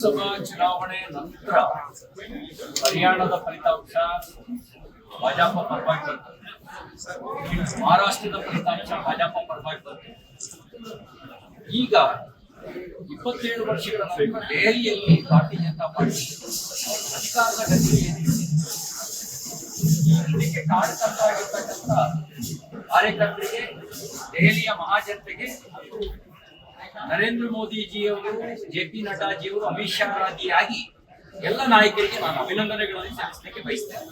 ಲೋಕಸಭಾ ಚುನಾವಣೆ ನಂತರ ಹರಿಯಾಣದ ಫಲಿತಾಂಶ ಭಾಜಪ ಪರವಾಗಿ ಬಂತು. ಮಹಾರಾಷ್ಟ್ರದ ಫಲಿತಾಂಶ ಭಾಜಪ ಪರವಾಗಿ ಬಂತು. ಈಗ 27 ವರ್ಷಗಳ ನಂತರ ದೆಹಲಿಯಲ್ಲಿ ಭಾರತೀಯ ಜನತಾ ಪಾರ್ಟಿ ಅಧಿಕಾರದ ಗತಿಯಲ್ಲಿ ಇದಕ್ಕೆ ಕಾರಣಕರ್ತರಾಗಿರ್ತಕ್ಕಂಥ ಕಾರ್ಯಕರ್ತರಿಗೆ, ದೆಹಲಿಯ ಮಹಾಜನತೆಗೆ ನರೇಂದ್ರ ಮೋದಿಜಿಯವರು, ಜೆ.ಪಿ. ನಡ್ಡಾಜಿಯವರು, ಅಮಿತ್ ಶಾ ಆದಿಯಾಗಿ ಎಲ್ಲ ನಾಯಕರಿಗೆ ನಾನು ಅಭಿನಂದನೆಗಳನ್ನು ಸಲ್ಲಿಸಲಿಕ್ಕೆ ಬಯಸ್ತೇನೆ.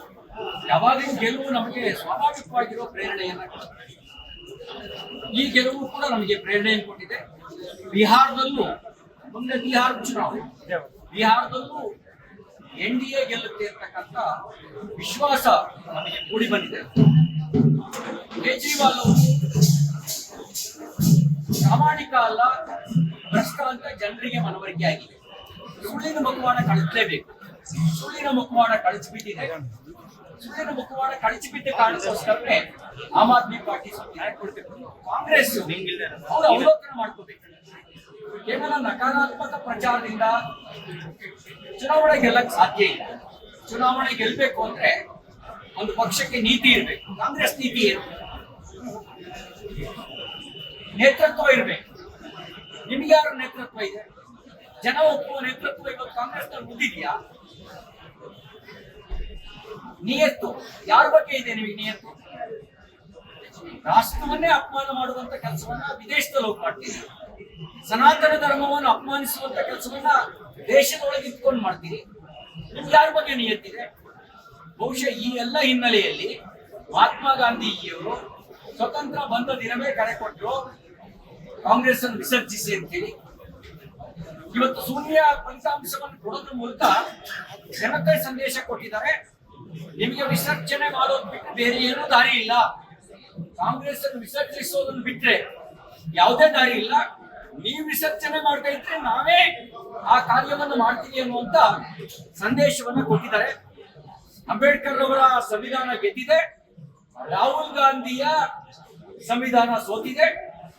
ಯಾವಾಗಲೂ ಗೆಲುವು ನಮಗೆ ಸ್ವಾಭಾವಿಕವಾಗಿರುವ ಪ್ರೇರಣೆಯನ್ನು ಕೊಡುತ್ತೆ. ಈ ಗೆಲುವು ಕೂಡ ನಮಗೆ ಪ್ರೇರಣೆಯನ್ನು ಕೊಟ್ಟಿದೆ. ಬಿಹಾರದಲ್ಲೂ ಮುಂದೆ ಬಿಹಾರ ಚುನಾವಣೆ, ಬಿಹಾರದಲ್ಲೂ NDA ಗೆಲ್ಲುತ್ತೆ ಅಂತಕ್ಕಂಥ ವಿಶ್ವಾಸ ನಮಗೆ ಕೂಡಿ ಬಂದಿದೆ. ಕೇಜ್ರಿವಾಲ್ ಅವರು ಪ್ರಾಮಾಣಿಕ ಅಲ್ಲ, ಭ್ರಷ್ಟ ಅಂತ ಜನರಿಗೆ ಮನವರಿಕೆ ಆಗಿದೆ. ಸುಳ್ಳಿನ ಮುಖವಾಡ ಕಳಿಸಲೇಬೇಕು. ಸುಳ್ಳಿನ ಮುಖವಾಡ ಕಳಿಸಿಬಿಟ್ಟಿದೆ. ಸುಳ್ಳಿನ ಮುಖವಾಡ ಕಳಿಸಿಬಿಟ್ಟ ಕಾರಣಕ್ಕೋಸ್ಕರವೇ ಆಮ್ ಆದ್ಮಿ ಪಾರ್ಟಿ ಕೊಡ್ಬೇಕು. ಕಾಂಗ್ರೆಸ್ ಅವರು ಅವಲೋಕನ ಮಾಡ್ಕೋಬೇಕು. ಕೇವಲ ನಕಾರಾತ್ಮಕ ಪ್ರಚಾರದಿಂದ ಚುನಾವಣೆ ಗೆಲ್ಲಕ್ಕೆ ಸಾಧ್ಯ ಇಲ್ಲ. ಚುನಾವಣೆ ಗೆಲ್ಲಬೇಕು ಅಂದ್ರೆ ಒಂದು ಪಕ್ಷಕ್ಕೆ ನೀತಿ ಇರಬೇಕು. ಕಾಂಗ್ರೆಸ್ ನೀತಿ ಏನು? ನೇತೃತ್ವ ಇರಬೇಕು. ನಿಮ್ಗೆ ಯಾರ ನೇತೃತ್ವ ಇದೆ? ಜನ ಒಪ್ಪುವ ನೇತೃತ್ವ ಇವತ್ತು ಕಾಂಗ್ರೆಸ್ ನಲ್ಲಿ ಮುಗಿದೆಯಾ? ನಿಯತ್ತು ಯಾರ ಬಗ್ಗೆ ಇದೆ? ನಿಮಗೆ ನಿಯತ್ತು ರಾಷ್ಟ್ರವನ್ನೇ ಅಪಮಾನ ಮಾಡುವಂತ ಕೆಲಸವನ್ನ ವಿದೇಶದಲ್ಲಿ ಹೋಗಿ ಮಾಡ್ತೀರಿ. ಸನಾತನ ಧರ್ಮವನ್ನು ಅಪಮಾನಿಸುವಂತ ಕೆಲಸವನ್ನ ದೇಶದೊಳಗೆ ಇಟ್ಕೊಂಡು ಮಾಡ್ತೀರಿ. ನಿಮ್ಗೆ ಯಾರ ಬಗ್ಗೆ ನಿಯತ್ತಿದೆ? ಬಹುಶಃ ಈ ಎಲ್ಲ ಹಿನ್ನೆಲೆಯಲ್ಲಿ ಮಹಾತ್ಮ ಗಾಂಧೀಜಿಯವರು ಸ್ವತಂತ್ರ ಬಂದ ದಿನವೇ ಕರೆ ಕೊಟ್ಟರು, ಕಾಂಗ್ರೆಸ್ ಅನ್ನು ವಿಸರ್ಜಿಸಿ ಅಂತೇಳಿ. ಇವತ್ತು ಶೂನ್ಯ ಫಲಿತಾಂಶವನ್ನು ಕೊಡೋದ್ರ ಮೂಲಕ ಜನತೆ ಸಂದೇಶ ಕೊಟ್ಟಿದ್ದಾರೆ. ನಿಮಗೆ ವಿಸರ್ಜನೆ ಮಾಡೋದು ಬಿಟ್ಟು ಬೇರೆ ಏನೂ ದಾರಿ ಇಲ್ಲ. ಕಾಂಗ್ರೆಸ್ ಅನ್ನು ವಿಸರ್ಜಿಸೋದನ್ನು ಬಿಟ್ರೆ ಯಾವುದೇ ದಾರಿ ಇಲ್ಲ. ನೀವು ವಿಸರ್ಜನೆ ಮಾಡ್ತಾ ಇದ್ರೆ ನಾವೇ ಆ ಕಾರ್ಯವನ್ನು ಮಾಡ್ತೀವಿ ಅನ್ನುವಂತ ಸಂದೇಶವನ್ನು ಕೊಟ್ಟಿದ್ದಾರೆ. ಅಂಬೇಡ್ಕರ್ ಅವರ ಸಂವಿಧಾನ ಗೆದ್ದಿದೆ, ರಾಹುಲ್ ಗಾಂಧಿಯ ಸಂವಿಧಾನ ಸೋತಿದೆ.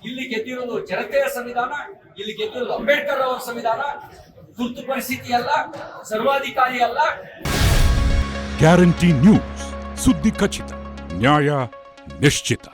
ಇಲ್ಲಿ ಗೆದ್ದಿರೋದು ಜನತೆಯ ಸಂವಿಧಾನ, ಇಲ್ಲಿ ಗೆದ್ದಿರೋದು ಅಂಬೇಡ್ಕರ್ ಅವರ ಸಂವಿಧಾನ. ತುರ್ತು ಪರಿಸ್ಥಿತಿ ಅಲ್ಲ, ಸರ್ವಾಧಿಕಾರಿ ಅಲ್ಲ. ಗ್ಯಾರಂಟಿ ನ್ಯೂಸ್, ಸುದ್ದಿ ಖಚಿತ, ನ್ಯಾಯ ನಿಶ್ಚಿತ.